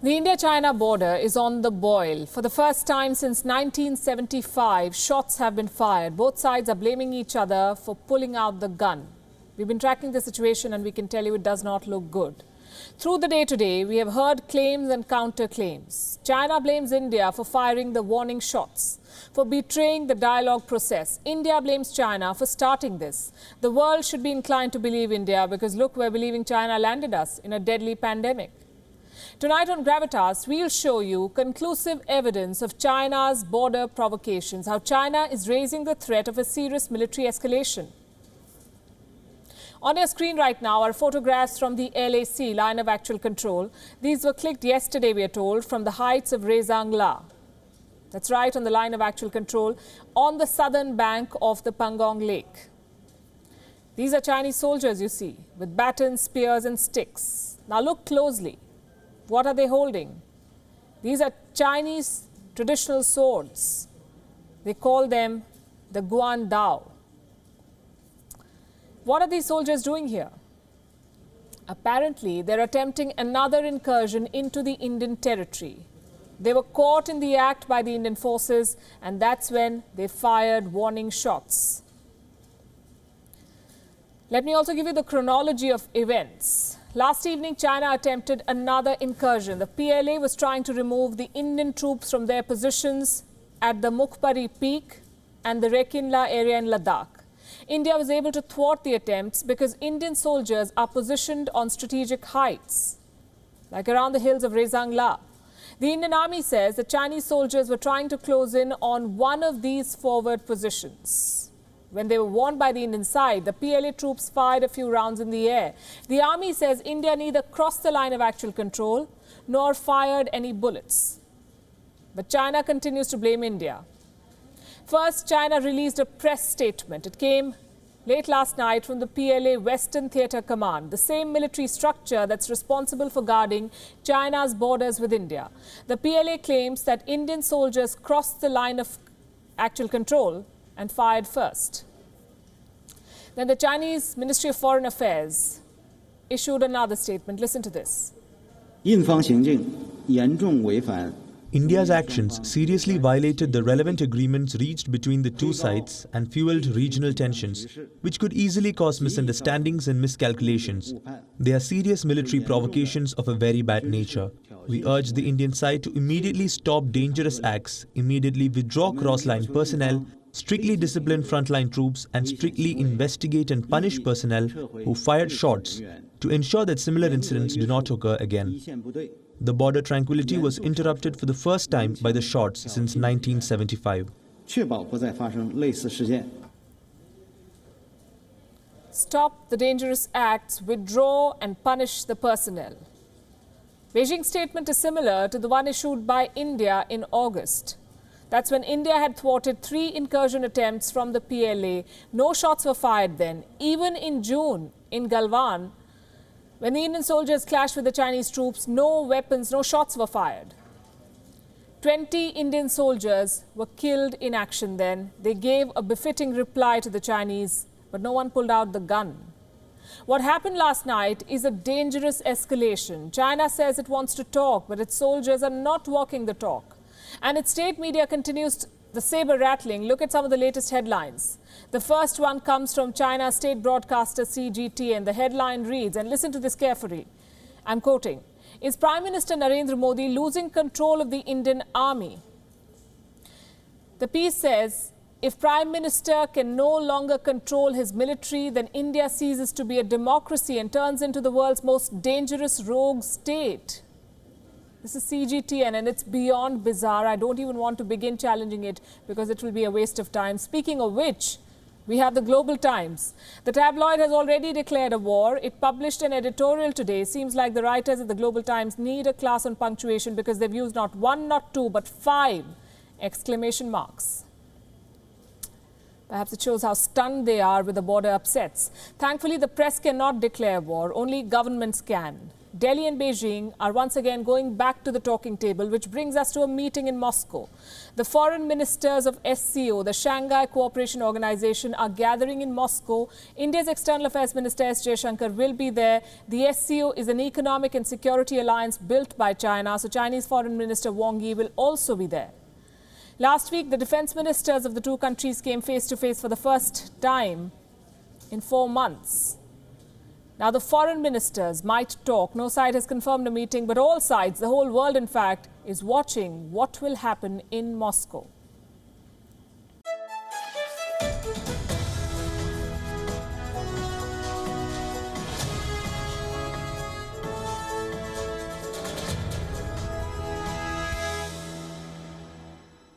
The India-China border is on the boil. For the first time since 1975, shots have been fired. Both sides are blaming each other for pulling out the gun. We've been tracking the situation and we can tell you it does not look good. Through the day today, we have heard claims and counter-claims. China blames India for firing the warning shots, for betraying the dialogue process. India blames China for starting this. The world should be inclined to believe India because look where believing China landed us, in a deadly pandemic. Tonight on Gravitas, we'll show you conclusive evidence of China's border provocations, how China is raising the threat of a serious military escalation. On your screen right now are photographs from the LAC, Line of Actual Control. These were clicked yesterday, we are told, from the heights of La. That's right, on the Line of Actual Control, on the southern bank of the Pangong Lake. These are Chinese soldiers, you see, with batons, spears and sticks. Now look closely. What are they holding? These are Chinese traditional swords. They call them the Guan Dao. What are these soldiers doing here? Apparently, they're attempting another incursion into the Indian territory. They were caught in the act by the Indian forces, and that's when they fired warning shots. Let me also give you the chronology of events. Last evening, China attempted another incursion. The PLA was trying to remove the Indian troops from their positions at the Mukhpari Peak and the Rekinla area in Ladakh. India was able to thwart the attempts because Indian soldiers are positioned on strategic heights, like around the hills of La. The Indian Army says the Chinese soldiers were trying to close in on one of these forward positions. When they were warned by the Indian side, the PLA troops fired a few rounds in the air. The army says India neither crossed the line of actual control nor fired any bullets. But China continues to blame India. First, China released a press statement. It came late last night from the PLA Western Theatre Command, the same military structure that's responsible for guarding China's borders with India. The PLA claims that Indian soldiers crossed the line of actual control and fired first. Then the Chinese Ministry of Foreign Affairs issued another statement. Listen to this. India's actions seriously violated the relevant agreements reached between the two sides and fueled regional tensions, which could easily cause misunderstandings and miscalculations. They are serious military provocations of a very bad nature. We urge the Indian side to immediately stop dangerous acts, immediately withdraw cross-line personnel, strictly discipline frontline troops and strictly investigate and punish personnel who fired shots to ensure that similar incidents do not occur again. The border tranquility was interrupted for the first time by the shots since 1975. Stop the dangerous acts, withdraw and punish the personnel. Beijing's statement is similar to the one issued by India in August. That's when India had thwarted 3 incursion attempts from the PLA. No shots were fired then. Even in June, in Galwan, when the Indian soldiers clashed with the Chinese troops, no weapons, no shots were fired. 20 Indian soldiers were killed in action then. They gave a befitting reply to the Chinese, but no one pulled out the gun. What happened last night is a dangerous escalation. China says it wants to talk, but its soldiers are not walking the talk. And its state media continues the saber rattling. Look at some of the latest headlines. The first one comes from China's state broadcaster CGT, and the headline reads, and listen to this carefully, I'm quoting, "Is Prime Minister Narendra Modi losing control of the Indian army?" The piece says, if Prime Minister can no longer control his military, then India ceases to be a democracy and turns into the world's most dangerous rogue state. This is CGTN and it's beyond bizarre. I don't even want to begin challenging it because it will be a waste of time. Speaking of which, we have the Global Times. The tabloid has already declared a war. It published an editorial today. Seems like the writers at the Global Times need a class on punctuation because they've used not 1, not 2, but 5 exclamation marks. Perhaps it shows how stunned they are with the border upsets. Thankfully, the press cannot declare war. Only governments can. Delhi and Beijing are once again going back to the talking table, which brings us to a meeting in Moscow. The foreign ministers of SCO, the Shanghai Cooperation Organization, are gathering in Moscow. India's External Affairs Minister S. Jaishankar will be there. The SCO is an economic and security alliance built by China, so Chinese Foreign Minister Wang Yi will also be there. Last week, the defense ministers of the two countries came face to face for the first time in 4 months. Now, the foreign ministers might talk. No side has confirmed a meeting, but all sides, the whole world in fact, is watching what will happen in Moscow.